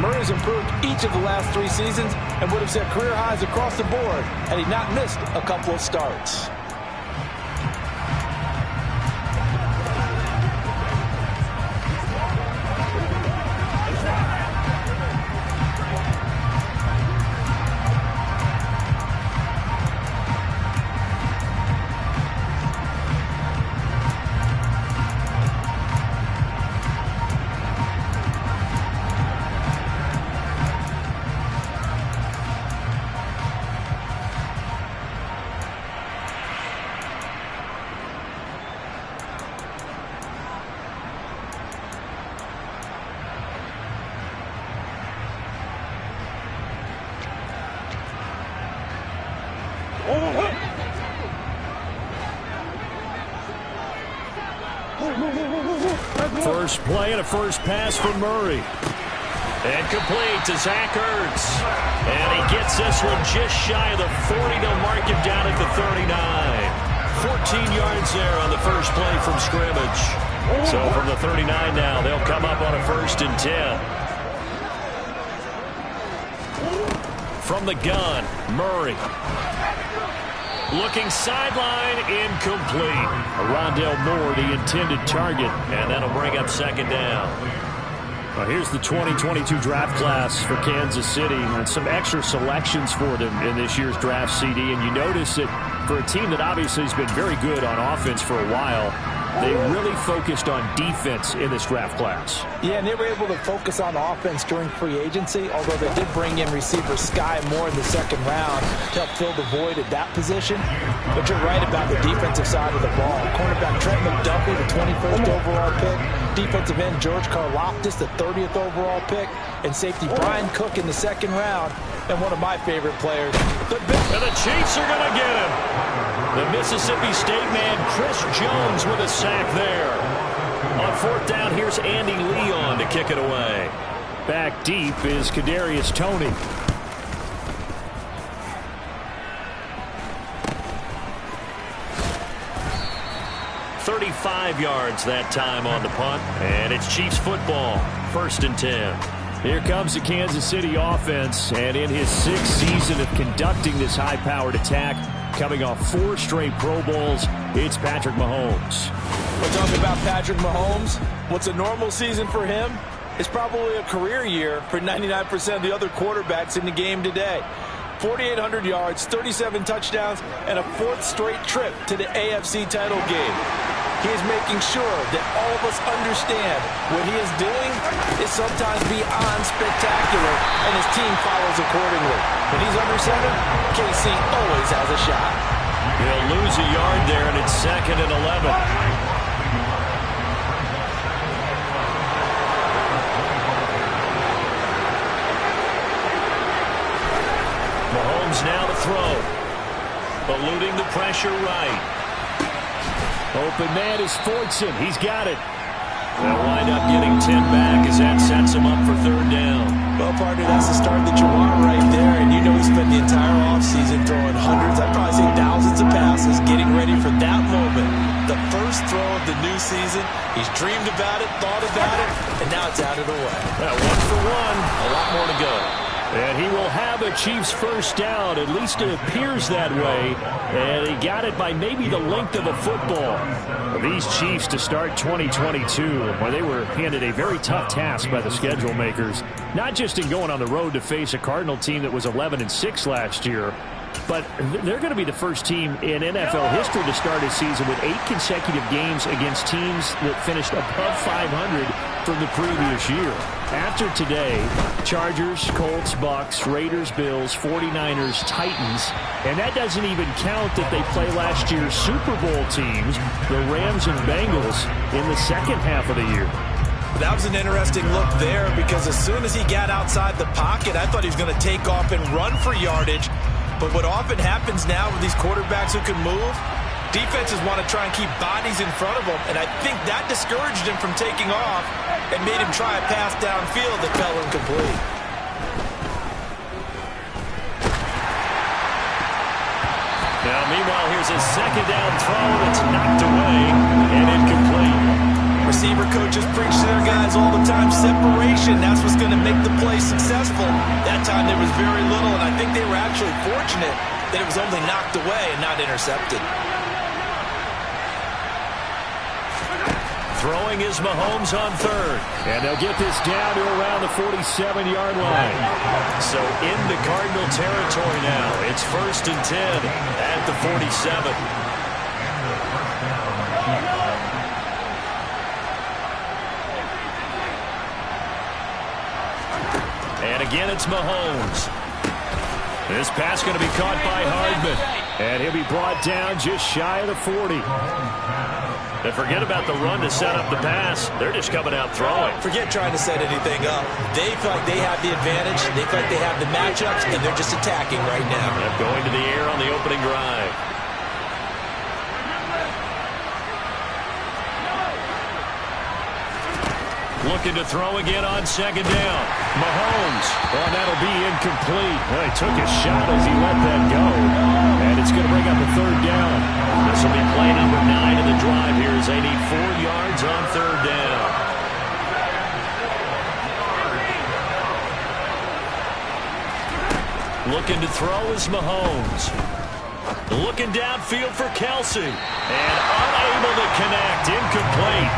Murray has improved each of the last 3 seasons and would have set career highs across the board had he not missed a couple of starts. First play and a first pass for Murray. And complete to Zach Ertz. And he gets this one just shy of the 40. They'll mark him down at the 39. 14 yards there on the first play from scrimmage. So from the 39 now, they'll come up on a 1st and 10. From the gun, Murray. Looking sideline, incomplete. Rondale Moore, the intended target, and that'll bring up 2nd down. Well, here's the 2022 draft class for Kansas City, and some extra selections for them in this year's draft CD. And you notice that for a team that obviously has been very good on offense for a while, they really focused on defense in this draft class. Yeah, and they were able to focus on offense during free agency, although they did bring in receiver Sky Moore in the 2nd round to help fill the void at that position. But you're right about the defensive side of the ball. Cornerback Trent McDuffie, the 21st overall pick. Defensive end George Karlaftis, the 30th overall pick. And safety Brian Cook in the 2nd round. And one of my favorite players, the Chiefs are going to get him. The Mississippi State man, Chris Jones, with a sack there. On 4th down, here's Andy Leon to kick it away. Back deep is Kadarius Toney. "35 yards that time on the punt, and it's Chiefs football, 1st and 10. Here comes the Kansas City offense, and in his 6th season of conducting this high-powered attack, coming off 4 straight Pro Bowls, it's Patrick Mahomes. We're talking about Patrick Mahomes. What's a normal season for him? It's probably a career year for 99% of the other quarterbacks in the game today. 4,800 yards, 37 touchdowns, and a 4th straight trip to the AFC title game. He is making sure that all of us understand what he is doing is sometimes beyond spectacular, and his team follows accordingly. When he's under center, KC always has a shot. He'll lose a yard there, and it's 2nd and 11. Mahomes now to throw. Eluding the pressure right. Open man is Fortson. He's got it. They'll wind up getting 10 back as that sets him up for 3rd down. Well, partner, that's the start that you want right there. And you know he spent the entire offseason throwing hundreds, I'd probably say thousands of passes, getting ready for that moment. The first throw of the new season. He's dreamed about it, thought about it, and now it's out of the way. 1 for 1. A lot more to go. And he will have a Chiefs 1st down. At least it appears that way. And he got it by maybe the length of a football. These Chiefs to start 2022, where they were handed a very tough task by the schedule makers. Not just in going on the road to face a Cardinal team that was 11-6 last year, but they're going to be the first team in NFL history to start a season with 8 consecutive games against teams that finished above 500 from the previous year. After today, Chargers, Colts, Bucks, Raiders, Bills, 49ers, Titans, and that doesn't even count that they play last year's Super Bowl teams, the Rams and Bengals, in the 2nd half of the year. That was an interesting look there because as soon as he got outside the pocket, I thought he was going to take off and run for yardage. But what often happens now with these quarterbacks who can move, defenses want to try and keep bodies in front of them, and I think that discouraged him from taking off and made him try a pass downfield that fell incomplete. Now, meanwhile, here's a 2nd down throw that's knocked away and incomplete. Receiver coaches preach to their guys all the time, separation, that's what's going to make the play successful. successful. That time there was very little, and I think they were actually fortunate that it was only knocked away and not intercepted. Throwing is Mahomes on third. And they'll get this down to around the 47-yard line. So into Cardinal territory now. It's 1st and 10 at the 47. And again, it's Mahomes. This pass going to be caught by Hardman. And he'll be brought down just shy of the 40. And forget about the run to set up the pass. They're just coming out throwing. Forget trying to set anything up. They feel like they have the advantage. They feel like they have the matchups, and they're just attacking right now. They're going to the air on the opening drive. Looking to throw again on 2nd down. Mahomes. Oh, that'll be incomplete. Well, he took a shot as he let that go. And it's going to bring up a 3rd down. This will be play number 9 in the drive here as they need 4 yards on 3rd down. Looking to throw is Mahomes. Looking downfield for Kelsey. And unable to connect. Incomplete.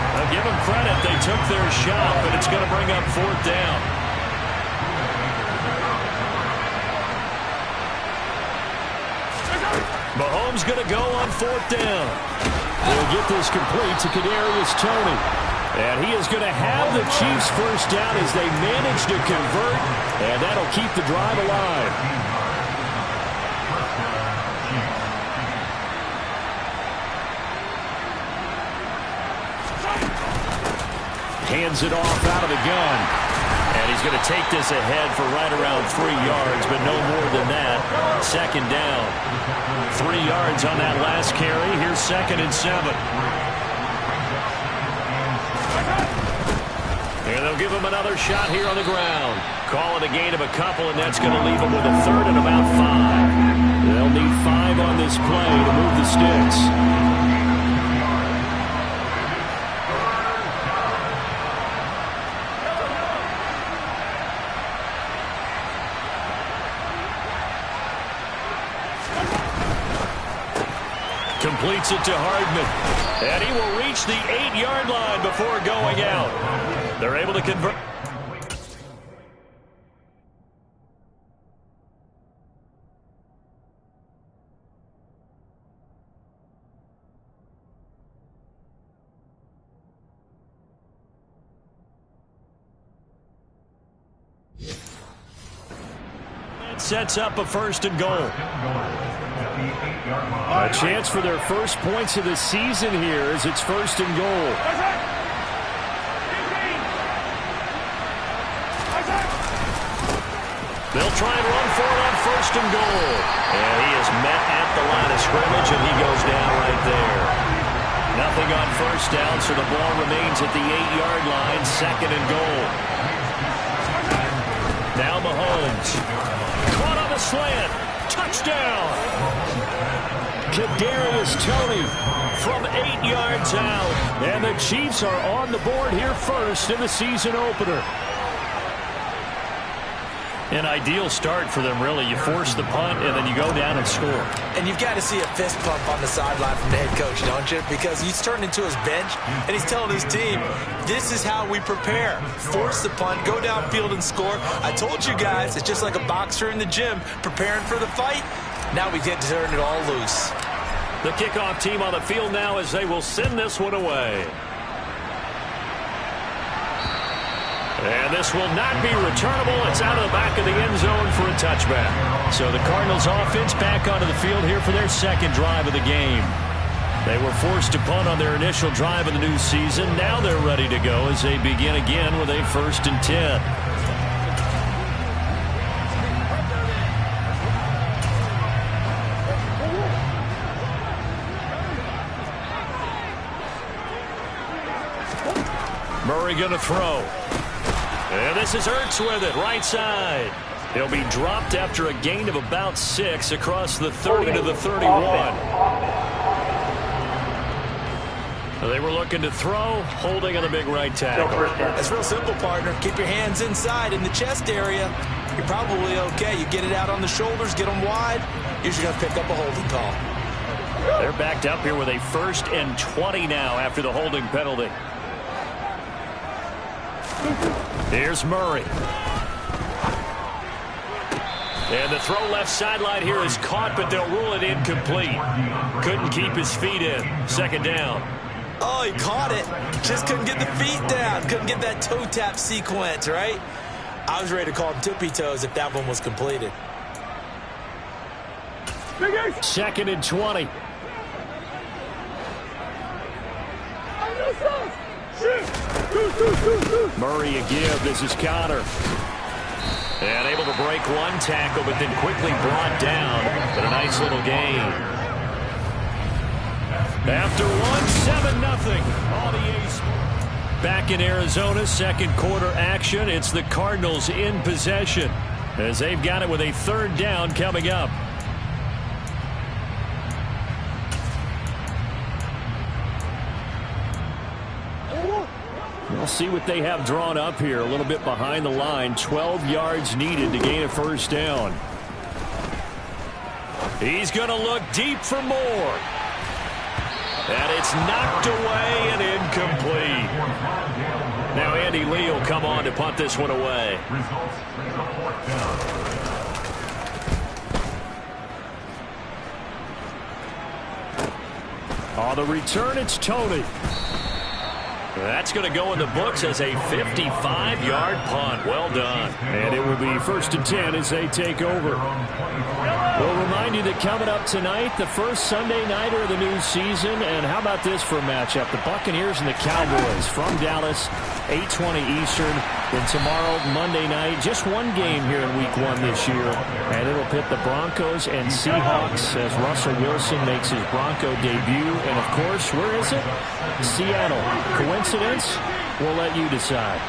I'll give them credit. They took their shot, but it's going to bring up 4th down. Mahomes going to go on 4th down. We'll get this complete to Kadarius Toney. And he is going to have the Chiefs 1st down as they manage to convert, and that'll keep the drive alive. Hands it off out of the gun. And he's going to take this ahead for right around 3 yards, but no more than that. 2nd down. 3 yards on that last carry. Here's 2nd and 7. And they'll give him another shot here on the ground. Call it a gain of a couple, and that's going to leave him with a 3rd and about 5. They'll need 5 on this play to move the sticks. Completes it to Hardman. And he will reach the 8-yard line before going out. They're able to convert. That sets up a 1st and goal. A chance for their first points of the season here as it's 1st and goal. They'll try and run for it on 1st and goal. And he is met at the line of scrimmage, and he goes down right there. Nothing on 1st down, so the ball remains at the 8-yard line, 2nd and goal. Now Mahomes. Caught on the slant. Touchdown. Kadarius Toney from 8 yards out. And the Chiefs are on the board here first in the season opener. An ideal start for them, really. You force the punt, and then you go down and score. And you've got to see a fist pump on the sideline from the head coach, don't you? Because he's turned into his bench, and he's telling his team, this is how we prepare. Force the punt, go downfield and score. I told you guys, it's just like a boxer in the gym preparing for the fight. Now we get to turn it all loose. The kickoff team on the field now as they will send this one away. And this will not be returnable. It's out of the back of the end zone for a touchback. So the Cardinals offense back onto the field here for their 2nd drive of the game. They were forced to punt on their initial drive of the new season. Now they're ready to go as they begin again with a 1st and 10. Murray going to throw. And this is Ertz with it, right side. He'll be dropped after a gain of about 6 across the 30 to the 31. They were looking to throw, holding on the big right tackle. It's real simple, partner. Keep your hands inside in the chest area. You're probably okay. You get it out on the shoulders, get them wide. Usually going to pick up a holding call. They're backed up here with a 1st and 20 now after the holding penalty. Here's Murray. And the throw left sideline here is caught, but they'll rule it incomplete. Couldn't keep his feet in. 2nd down. Oh, he caught it. Just couldn't get the feet down. Couldn't get that toe tap sequence, right? I was ready to call him tippy toes if that one was completed. 2nd and 20. Murray a give. This is Connor. And able to break one tackle, but then quickly brought down. But a nice little gain. After one, 7-0 on the ace. Back in Arizona, 2nd quarter action. It's the Cardinals in possession as they've got it with a 3rd down coming up. We'll see what they have drawn up here. A little bit behind the line. 12 yards needed to gain a 1st down. He's going to look deep for more. And it's knocked away and incomplete. Now Andy Lee will come on to punt this one away. On the return, it's Tony. That's going to go in the books as a 55-yard punt. Well done. And it will be 1st and 10 as they take over. We'll remind you that coming up tonight, the first Sunday nighter of the new season. And how about this for a matchup? The Buccaneers and the Cowboys from Dallas, 8:20 Eastern. Then tomorrow, Monday night, just one game here in Week 1 this year. And it'll pit the Broncos and Seahawks as Russell Wilson makes his Bronco debut. And, of course, where is it? Seattle. Coincidence? We'll let you decide.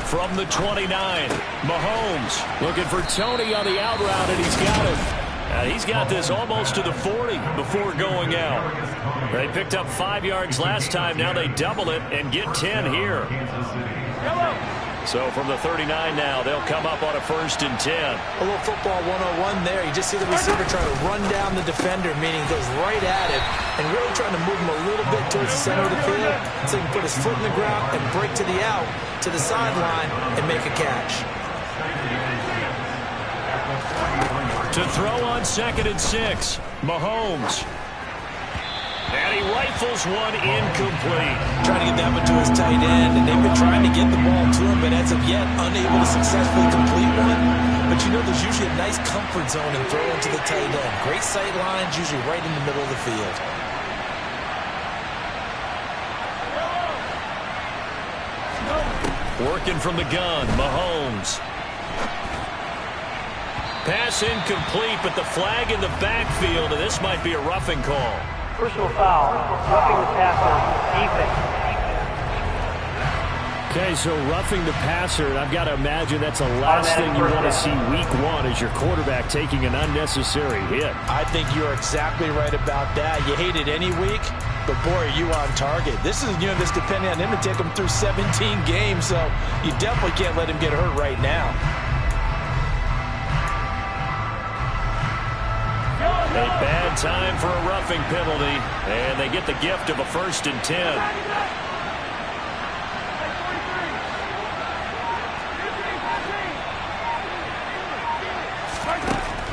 From the 29, Mahomes looking for Tony on the out route, and he's got it. He's got this almost to the 40 before going out. They picked up 5 yards last time. Now they double it and get 10 here. So from the 39 now, they'll come up on a 1st and 10. A little football 101 there. You just see the receiver trying to run down the defender, meaning he goes right at him, and really trying to move him a little bit towards the center of the field so he can put his foot in the ground and break to the out, to the sideline, and make a catch. To throw on 2nd and 6, Mahomes. And he rifles one incomplete. Trying to get that one to his tight end, and they've been trying to get the ball to him, but as of yet, unable to successfully complete one. But you know there's usually a nice comfort zone in throwing to the tight end. Great sight lines, usually right in the middle of the field. Working from the gun, Mahomes. Pass incomplete, but the flag in the backfield, and this might be a roughing call. Personal foul, roughing the passer, defense. Okay, so roughing the passer, and I've got to imagine that's the last thing you want to see Week 1 as your quarterback taking an unnecessary hit. I think you're exactly right about that. You hate it any week, but boy, are you on target. This is, this depending on him to take him through 17 games, so you definitely can't let him get hurt right now. A bad time for a roughing penalty, and they get the gift of a 1st and 10.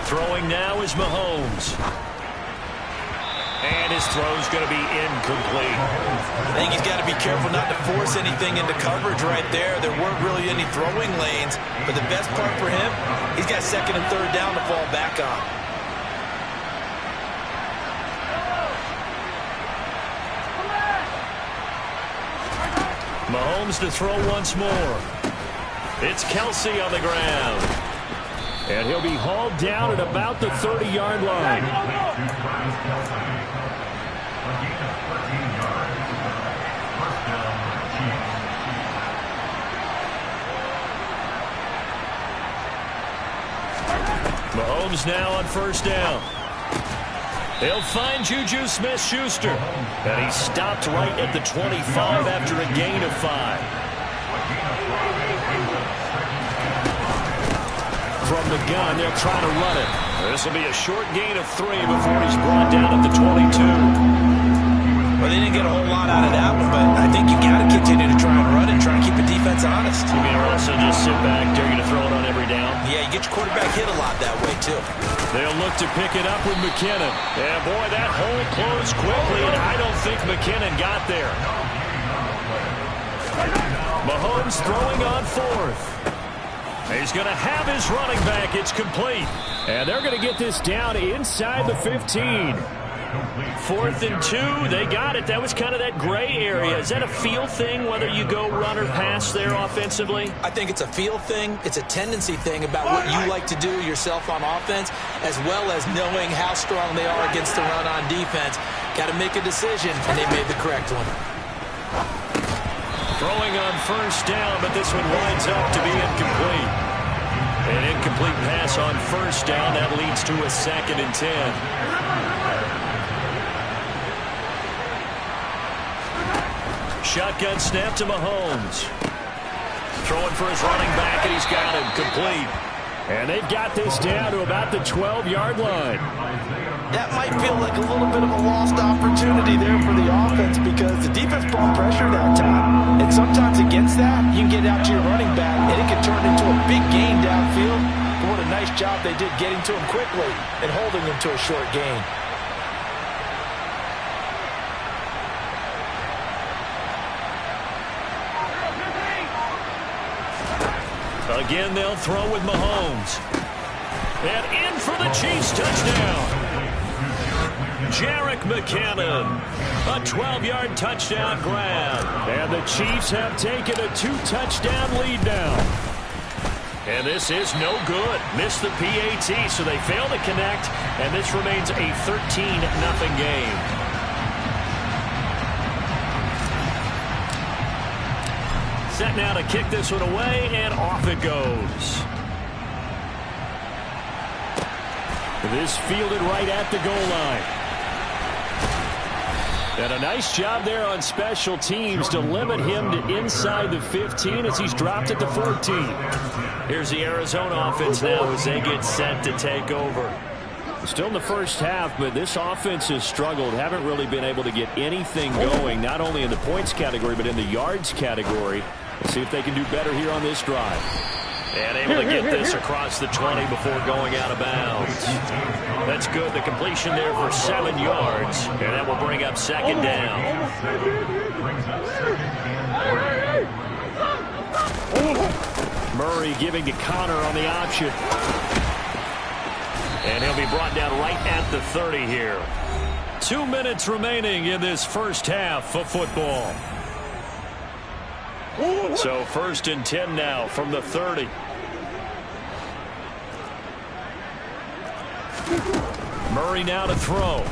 Throwing now is Mahomes. And his throw's going to be incomplete. I think he's got to be careful not to force anything into coverage right there. There weren't really any throwing lanes, but the best part for him, he's got 2nd and 3rd down to fall back on. Mahomes to throw once more. It's Kelsey on the ground. And he'll be hauled down at about the 30-yard line. Mahomes now on first down. He'll find Juju Smith-Schuster. And he's stopped right at the 25 after a gain of 5. From the gun, they'll try to run it. This will be a short gain of 3 before he's brought down at the 22. Well, they didn't get a whole lot out of that one, but I think you got to continue to try and run and try and keep the defense honest. You mean also just sit back, dare you to throw it on every down? Yeah, you get your quarterback hit a lot that way, too. They'll look to pick it up with McKinnon. And, boy, that hole closed quickly, and I don't think McKinnon got there. Mahomes throwing on 4th. He's going to have his running back. It's complete. And they're going to get this down inside the 15. 4th and 2. They got it. That was kind of that gray area. Is that a feel thing, whether you go run or pass there offensively? I think it's a feel thing. It's a tendency thing about what you like to do yourself on offense, as well as knowing how strong they are against the run on defense. Got to make a decision, and they made the correct one. Throwing on first down, but this one winds up to be incomplete. An incomplete pass on first down. That leads to a 2nd and 10. Shotgun snap to Mahomes. Throwing for his running back, and he's got him complete. And they've got this down to about the 12-yard line. That might feel like a little bit of a lost opportunity there for the offense because the defense brought pressure that time. And sometimes against that, you can get out to your running back, and it can turn into a big gain downfield. But what a nice job they did getting to him quickly and holding him to a short gain. Again, they'll throw with Mahomes. And in for the Chiefs touchdown. Jerick McKinnon. A 12-yard touchdown grab. And the Chiefs have taken a 2-touchdown lead now. And this is no good. Missed the PAT, so they fail to connect. And this remains a 13-0 game. Set now to kick this one away, and off it goes. This fielded right at the goal line. And a nice job there on special teams to limit him to inside the 15 as he's dropped at the 14. Here's the Arizona offense now as they get set to take over. Still in the first half, but this offense has struggled. Haven't really been able to get anything going, not only in the points category, but in the yards category. Let's see if they can do better here on this drive. And able to get this across the 20 before going out of bounds. That's good. The completion there for 7 yards. And that will bring up 2nd down. Murray giving to Connor on the option. And he'll be brought down right at the 30 here. 2 minutes remaining in this first half of football. So 1st and 10 now from the 30. Murray now to throw.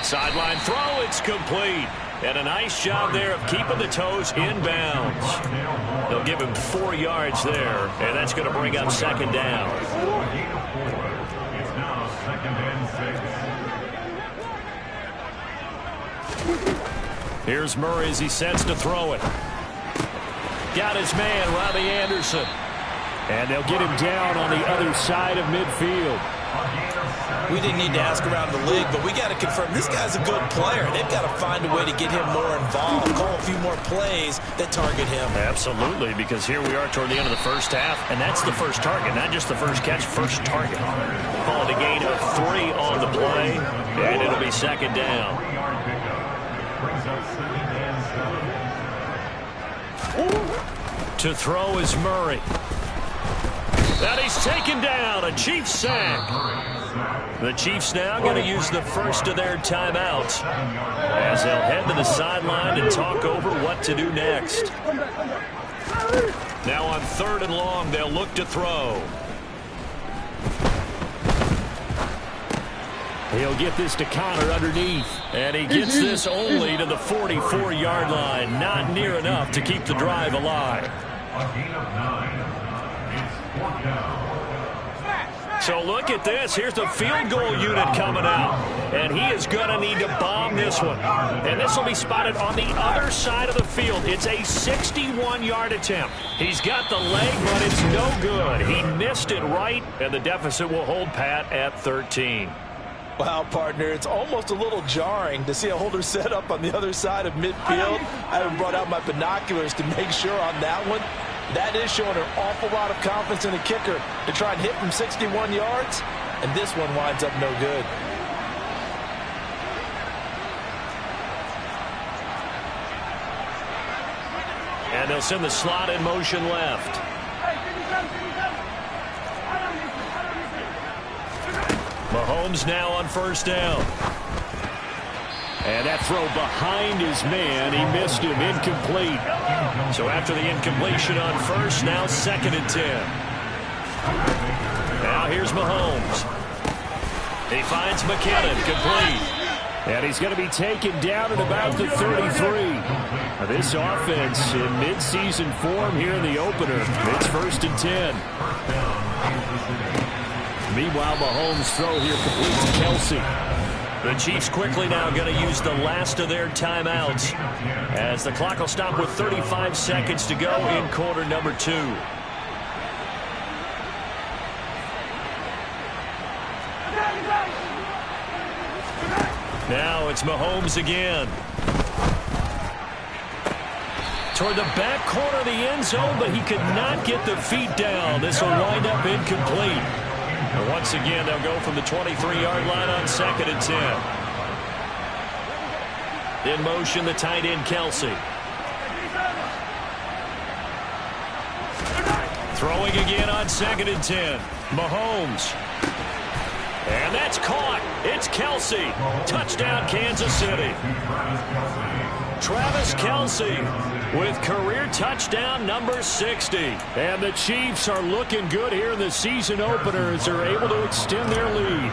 Sideline throw, it's complete. And a nice job there of keeping the toes inbounds. They'll give him 4 yards there, and that's going to bring up 2nd down. It's now 2nd and 6. Here's Murray as he sets to throw it. Got his man, Robbie Anderson. And they'll get him down on the other side of midfield. We didn't need to ask around the league, but we got to confirm this guy's a good player. They've got to find a way to get him more involved, call a few more plays that target him. Absolutely, because here we are toward the end of the first half, and that's the first target, not just the first catch, first target. Call it a gain of 3 on the play, and it'll be 2nd down. To throw is Murray. And he's taken down, a Chiefs sack. The Chiefs now going to use the first of their timeouts as they'll head to the sideline and talk over what to do next. Now on 3rd and long, they'll look to throw. He'll get this to Connor underneath. And he gets this only to the 44-yard line. Not near enough to keep the drive alive. A gain of 9. It's 4th down. So look at this. Here's the field goal unit coming out. And he is going to need to bomb this one. And this will be spotted on the other side of the field. It's a 61-yard attempt. He's got the leg, but it's no good. He missed it right, and the deficit will hold pat at 13. Wow, partner, it's almost a little jarring to see a holder set up on the other side of midfield. I haven't brought out my binoculars to make sure on that one. That is showing an awful lot of confidence in the kicker to try and hit from 61 yards, and this one winds up no good. And they'll send the slot in motion left. Mahomes now on first down. And that throw behind his man, he missed him, incomplete. So after the incompletion on first, now 2nd and 10. Now here's Mahomes. He finds McKinnon, complete. And he's going to be taken down at about the 33. This offense in midseason form here in the opener. It's 1st and 10. Meanwhile, Mahomes' throw here complete to Kelsey. The Chiefs quickly now going to use the last of their timeouts as the clock will stop with 35 seconds to go in quarter number 2. Now it's Mahomes again. Toward the back corner of the end zone, but he could not get the feet down. This will wind up incomplete. And once again, they'll go from the 23-yard line on 2nd and 10. In motion, the tight end, Kelsey. Throwing again on 2nd and 10. Mahomes. And that's caught. It's Kelsey. Touchdown, Kansas City. Travis Kelsey with career touchdown number 60. And the Chiefs are looking good here in the season opener as they're able to extend their lead.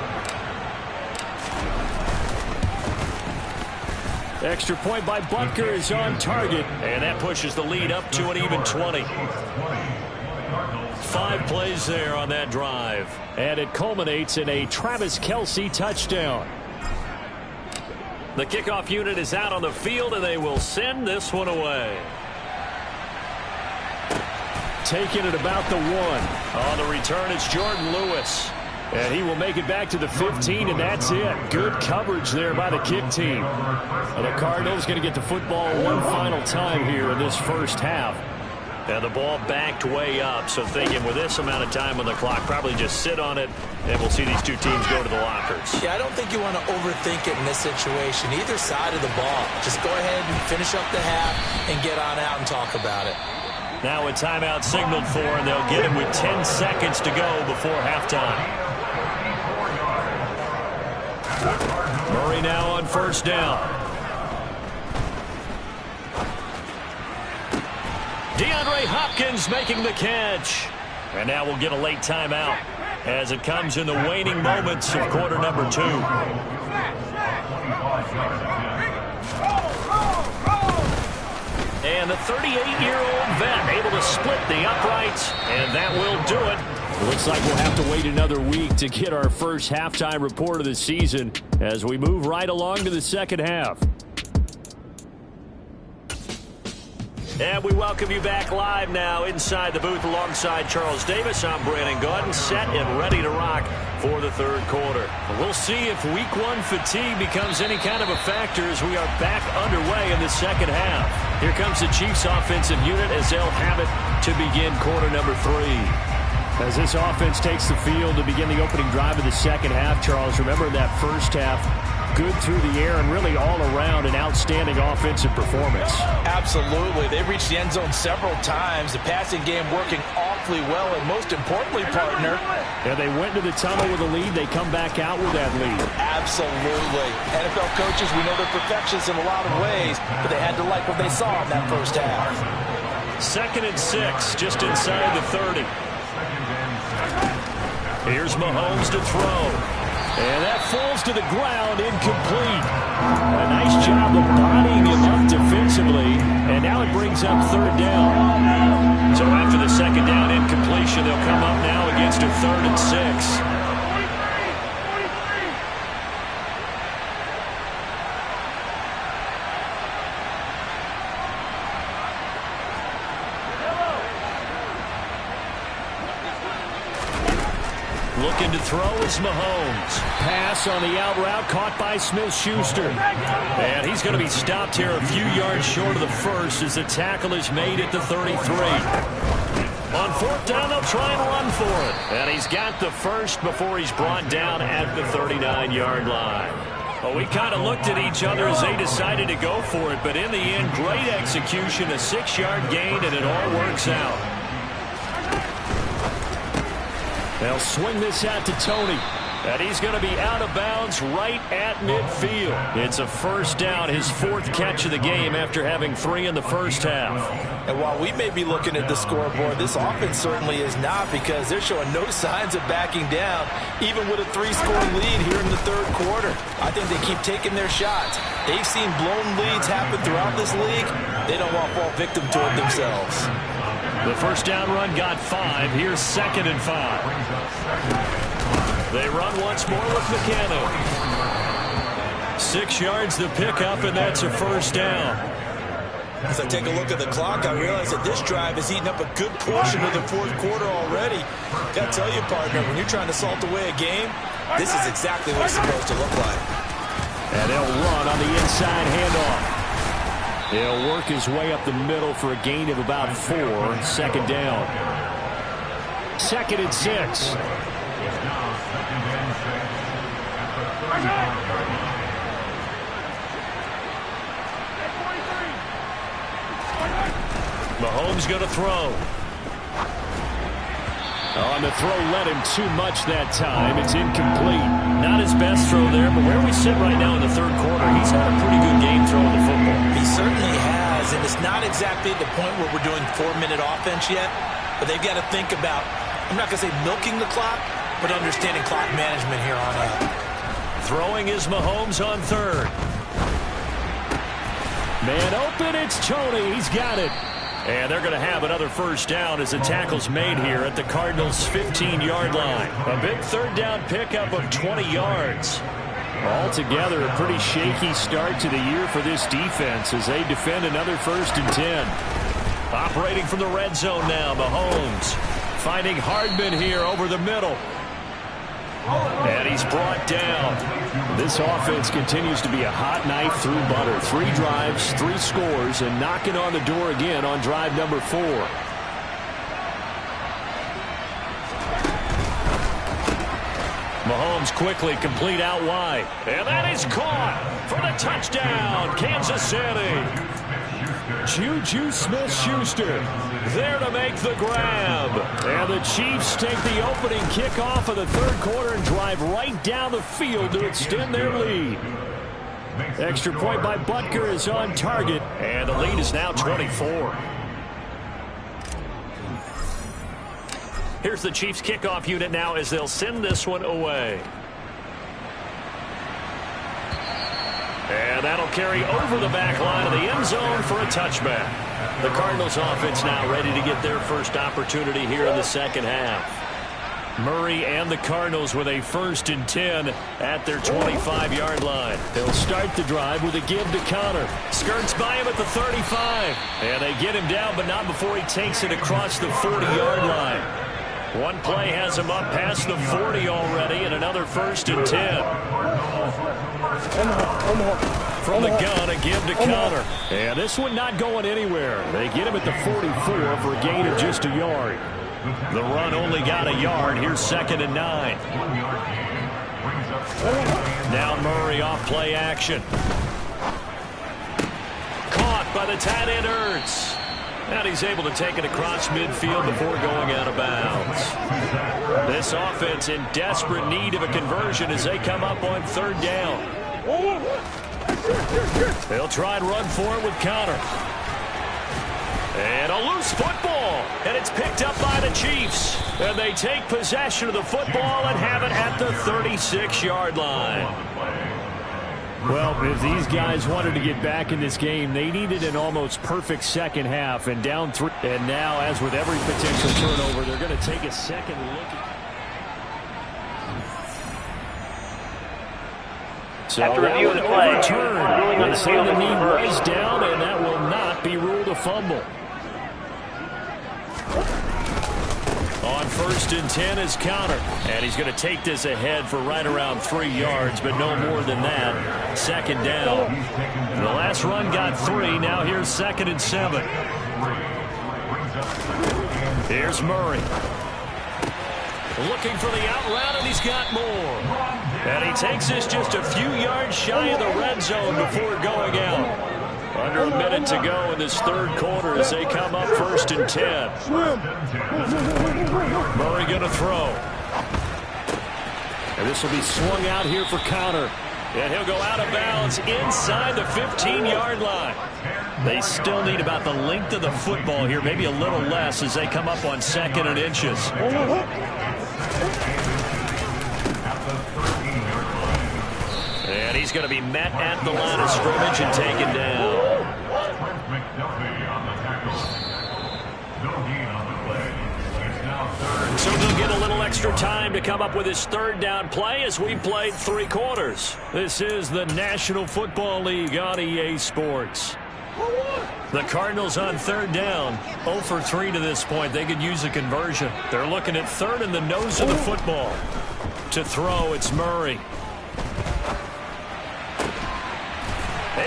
Extra point by Butker is on target. And that pushes the lead up to an even 20. 5 plays there on that drive. And it culminates in a Travis Kelsey touchdown. The kickoff unit is out on the field, and they will send this one away. Taking it about the 1. On the return, it's Jordan Lewis. And he will make it back to the 15, and that's it. Good coverage there by the kick team. And the Cardinals going to get the football one final time here in this first half. And the ball backed way up, so thinking with this amount of time on the clock, probably just sit on it, and we'll see these two teams go to the lockers. Yeah, I don't think you want to overthink it in this situation. Either side of the ball. Just go ahead and finish up the half and get on out and talk about it. Now a timeout signaled for, and they'll get it with 10 seconds to go before halftime. Murray now on first down. DeAndre Hopkins making the catch. And now we'll get a late timeout as it comes in the waning moments of quarter number 2. And the 38-year-old vet able to split the uprights, and that will do it. Looks like we'll have to wait another week to get our first halftime report of the season as we move right along to the second half. And we welcome you back live now inside the booth alongside Charles Davis. I'm Brandon Gaudin, set and ready to rock for the third quarter. We'll see if week 1 fatigue becomes any kind of a factor as we are back underway in the second half. Here comes the Chiefs offensive unit as they'll have it to begin quarter number 3. As this offense takes the field to begin the opening drive of the second half, Charles, remember that first half, good through the air and really all around an outstanding offensive performance. Absolutely. They reached the end zone several times. The passing game working awfully well, and most importantly, partner. Yeah, they went to the tunnel with a lead. They come back out with that lead. Absolutely. NFL coaches, we know they're perfectionists in a lot of ways, but they had to like what they saw in that first half. 2nd and 6, just inside the 30. Here's Mahomes to throw. And that falls to the ground, incomplete. A nice job of bodying him up defensively. And now it brings up 3rd down. So after the 2nd down incompletion, they'll come up now against a 3rd and 6. Looking to throw is Mahomes. Pass on the out route caught by Smith-Schuster. And he's going to be stopped here a few yards short of the first as the tackle is made at the 33. On fourth down, they'll try and run for it. And he's got the first before he's brought down at the 39-yard line. Well, we kind of looked at each other as they decided to go for it, but in the end, great execution, a 6-yard gain, and it all works out. They'll swing this out to Tony. And he's going to be out of bounds right at midfield. It's a first down, his fourth catch of the game after having 3 in the first half. And while we may be looking at the scoreboard, this offense certainly is not, because they're showing no signs of backing down, even with a 3-score lead here in the third quarter. I think they keep taking their shots. They've seen blown leads happen throughout this league. They don't want to fall victim to it themselves. The first down run got 5. Here's 2nd and 5. They run once more with McCannon. 6 yards the pickup, and that's a first down. As I take a look at the clock, I realize that this drive has eaten up a good portion of the fourth quarter already. Got to tell you, partner, when you're trying to salt away a game, this is exactly what it's supposed to look like. And they'll run on the inside handoff. He'll work his way up the middle for a gain of about 4. 2nd down. 2nd and 6. Mahomes going to throw. On the throw, led him too much that time. It's incomplete. Not his best throw there, but where we sit right now in the third quarter, he's had a pretty good game throwing the football. He certainly has, and it's not exactly at the point where we're doing 4-minute offense yet, but they've got to think about, I'm not going to say milking the clock, but understanding clock management here on out. Throwing is Mahomes on 3rd. Man open, it's Tony. He's got it. And they're going to have another first down as the tackle's made here at the Cardinals' 15-yard line. A big 3rd down pickup of 20 yards. Altogether, a pretty shaky start to the year for this defense as they defend another 1st and 10. Operating from the red zone now, Mahomes finding Hardman here over the middle. And he's brought down. This offense continues to be a hot knife through butter. 3 drives, 3 scores, and knocking on the door again on drive number 4. Mahomes quickly complete out wide. And that is caught for the touchdown, Kansas City. Juju Smith-Schuster there to make the grab. And the Chiefs take the opening kickoff of the third quarter and drive right down the field to extend their lead. Extra point by Butker is on target, and the lead is now 24. Here's the Chiefs kickoff unit now as they'll send this one away. And that'll carry over the back line of the end zone for a touchback. The Cardinals offense now ready to get their first opportunity here in the second half. Murray and the Cardinals with a 1st and 10 at their 25-yard line. They'll start the drive with a give to Connor. Skirts by him at the 35. And they get him down, but not before he takes it across the 40-yard line. One play has him up past the 40 already, and another 1st and 10. From the gun, a give to Connor. And this one not going anywhere. They get him at the 44 for a gain of just a yard. The run only got a yard. Here's 2nd and 9. Now Murray off play action. Caught by the tight end Ertz. And he's able to take it across midfield before going out of bounds. This offense in desperate need of a conversion as they come up on 3rd down. They'll try and run for it with Connor. And a loose football. And it's picked up by the Chiefs. And they take possession of the football and have it at the 36-yard line. Well, if these guys wanted to get back in this game, they needed an almost perfect second half and down 3. And now, as with every potential turnover, they're going to take a second look. So after reviewing the play, ruling on they the say field the is knee reversed. was down, and that will not be ruled a fumble. On 1st and 10 is Counter. And he's going to take this ahead for right around 3 yards, but no more than that. 2nd down. The last run got 3. Now here's 2nd and 7. Here's Murray. Looking for the out route, and he's got more. And he takes this just a few yards shy of the red zone before going out. Under a minute to go in this 3rd quarter as they come up 1st and 10. Murray going to throw. And this will be swung out here for Counter. And he'll go out of bounds inside the 15-yard line. They still need about the length of the football here, maybe a little less as they come up on 2nd and inches. And he's going to be met at the line of scrimmage and taken down. So he'll get a little extra time to come up with his 3rd down play as we played 3 quarters. This is the National Football League on EA Sports. The Cardinals on 3rd down, 0 for 3 to this point. They could use a conversion. They're looking at 3rd in the nose of the football. To throw, it's Murray.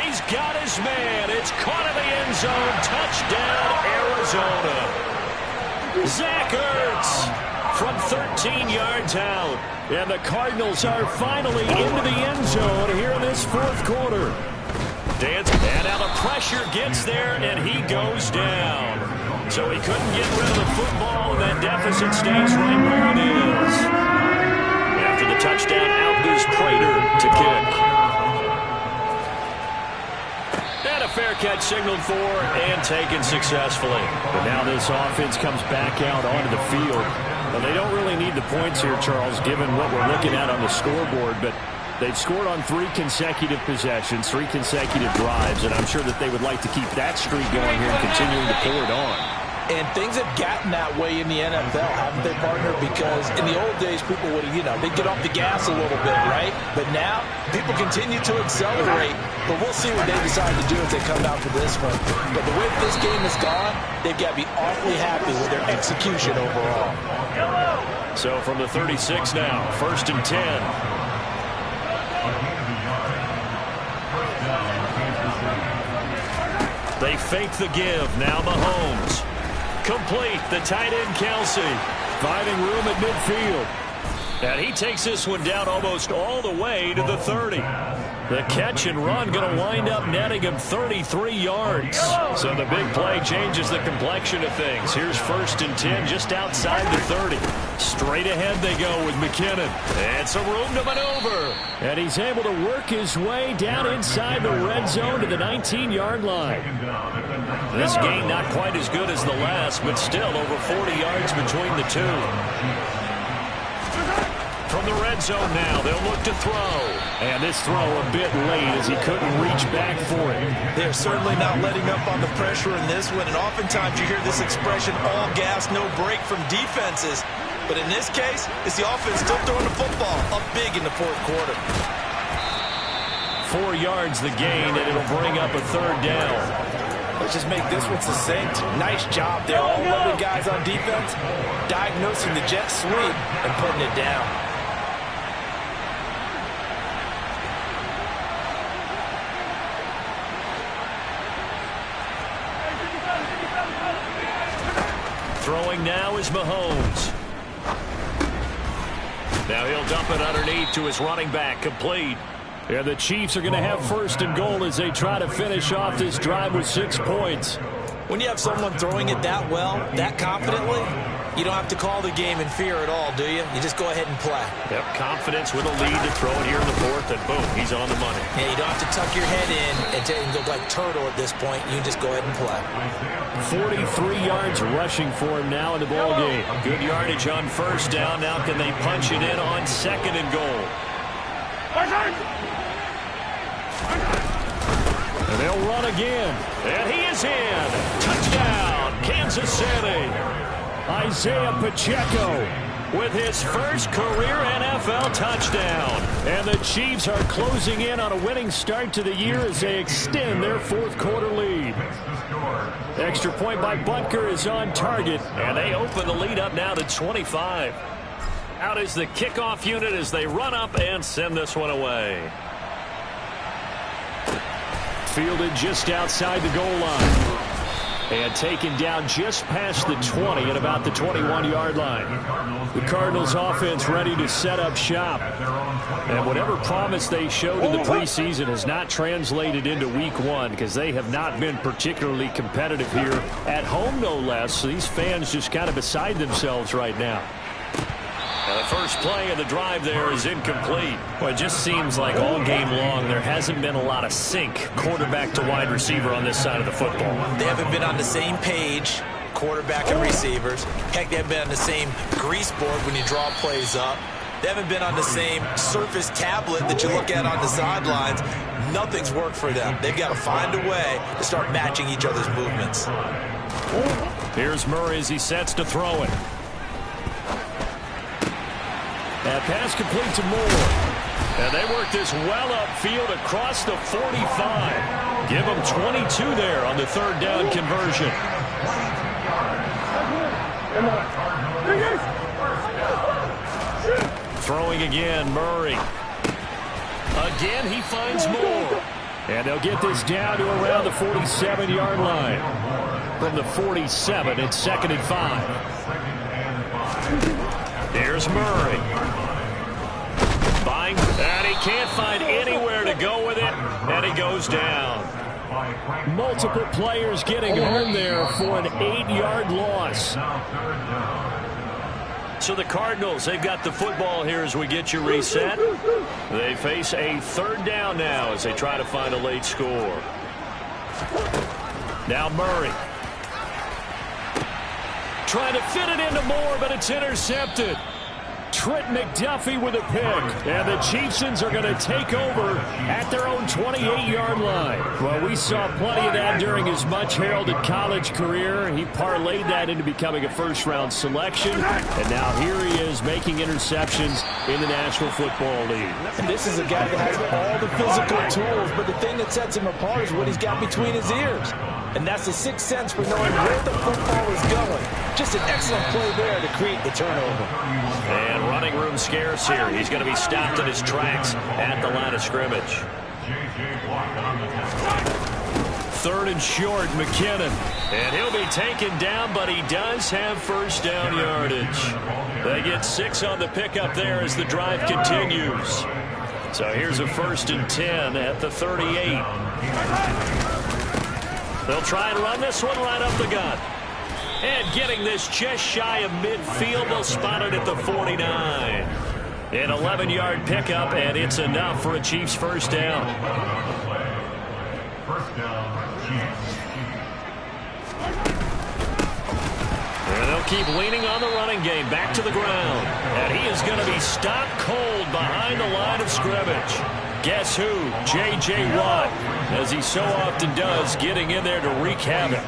He's got his man. It's caught in the end zone. Touchdown, Arizona. Zach Ertz from 13 yards out. And the Cardinals are finally into the end zone here in this 4th quarter. And now the pressure gets there, and he goes down. So he couldn't get rid of the football, and that deficit stays right where it is. After the touchdown, out goes Prater to kick. And a fair catch signaled for and taken successfully. But now this offense comes back out onto the field. Well, they don't really need the points here, Charles, given what we're looking at on the scoreboard. But they've scored on 3 consecutive possessions, 3 consecutive drives, and I'm sure that they would like to keep that streak going here and continuing to pour it on. And things have gotten that way in the NFL, haven't they, partner? Because in the old days, people would, they'd get off the gas a little bit, right? But now, people continue to accelerate. But we'll see what they decide to do if they come down for this one. But the way this game has gone, they've got to be awfully happy with their execution overall. So from the 36 now, 1st and 10. They fake the give. Now Mahomes. Complete. The tight end, Kelsey. Finding room at midfield. And he takes this one down almost all the way to the 30. The catch and run going to wind up netting him 33 yards. So the big play changes the complexion of things. Here's 1st and 10 just outside the 30. Straight ahead they go with McKinnon. And some room to maneuver. And he's able to work his way down inside the red zone to the 19-yard line. This game not quite as good as the last, but still over 40 yards between the two. From the red zone now, they'll look to throw. And this throw a bit late as he couldn't reach back for it. They're certainly not letting up on the pressure in this one. And oftentimes you hear this expression, all gas, no break from defenses. But in this case, it's the offense still throwing the football up big in the 4th quarter. 4 yards the gain, and it'll bring up a 3rd down. Let's just make this one succinct. Nice job there, all 11 guys on defense, diagnosing the jet sweep and putting it down. Throwing now is Mahomes. Now he'll dump it underneath to his running back, complete. And the Chiefs are going to have 1st and goal as they try to finish off this drive with 6 points. When you have someone throwing it that well, that confidently, you don't have to call the game in fear at all, do you? You just go ahead and play. Yep, confidence with a lead to throw it here in the 4th, and boom, he's on the money. Yeah, you don't have to tuck your head in and go like turtle at this point. You just go ahead and play. 43 yards rushing for him now in the ball game. Good yardage on 1st down. Now can they punch it in on 2nd and goal? And they'll run again. And he is in. Touchdown, Kansas City. Isaiah Pacheco. with his first career NFL touchdown. And the Chiefs are closing in on a winning start to the year as they extend their fourth quarter lead. Extra point by Butker is on target, and they open the lead up now to 25. Out is the kickoff unit as they run up and send this one away. Fielded just outside the goal line. And taken down just past the 20 at about the 21-yard line. The Cardinals offense ready to set up shop. And whatever promise they showed in the preseason has not translated into week one because they have not been particularly competitive here at home, no less. These fans just kind of beside themselves right now. The first play of the drive there is incomplete. Well, it just seems like all game long there hasn't been a lot of sync quarterback to wide receiver on this side of the football. They haven't been on the same page, quarterback and receivers. Heck, they haven't been on the same grease board when you draw plays up. They haven't been on the same surface tablet that you look at on the sidelines. Nothing's worked for them. They've got to find a way to start matching each other's movements. Here's Murray as he sets to throw it. That pass complete to Moore. And they work this well upfield across the 45. Give them 22 there on the third down conversion. Throwing again, Murray. Again, he finds Moore. And they'll get this down to around the 47-yard line. From the 47, it's 2nd and 5. Here's Murray. And he can't find anywhere to go with it, and he goes down. Multiple players getting home there for an 8-yard loss. So the Cardinals, they've got the football here as we get you reset. They face a third down now as they try to find a late score. Now Murray. Trying to fit it into Moore, but it's intercepted. Trent McDuffie with a pick. And the Chieftains are going to take over at their own 28-yard line. Well, we saw plenty of that during his much-heralded college career. He parlayed that into becoming a first-round selection. And now here he is making interceptions in the National Football League. And this is a guy that has all the physical tools, but the thing that sets him apart is what he's got between his ears. And that's the sixth sense for knowing where the football is going. Just an excellent play there to create the turnover. And running room scarce here. He's going to be stopped in his tracks at the line of scrimmage. 3rd and short, McKinnon. And he'll be taken down, but he does have first down yardage. They get 6 on the pickup there as the drive continues. So here's a 1st and 10 at the 38. They'll try and run this one right up the gut. And getting this just shy of midfield, they'll spot it at the 49. An 11-yard pickup, and it's enough for a Chiefs first down. And they'll keep leaning on the running game back to the ground. And he is going to be stopped cold behind the line of scrimmage. Guess who? J.J. Watt, as he so often does, getting in there to wreak havoc.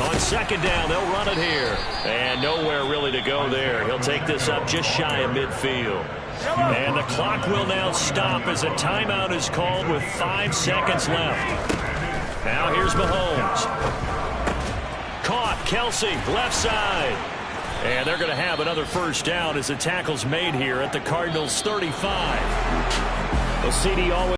On 2nd down, they'll run it here. And nowhere really to go there. He'll take this up just shy of midfield. And the clock will now stop as a timeout is called with 5 seconds left. Now here's Mahomes. Caught, Kelsey, left side. And they're going to have another first down as the tackle's made here at the Cardinals' 35. The CD always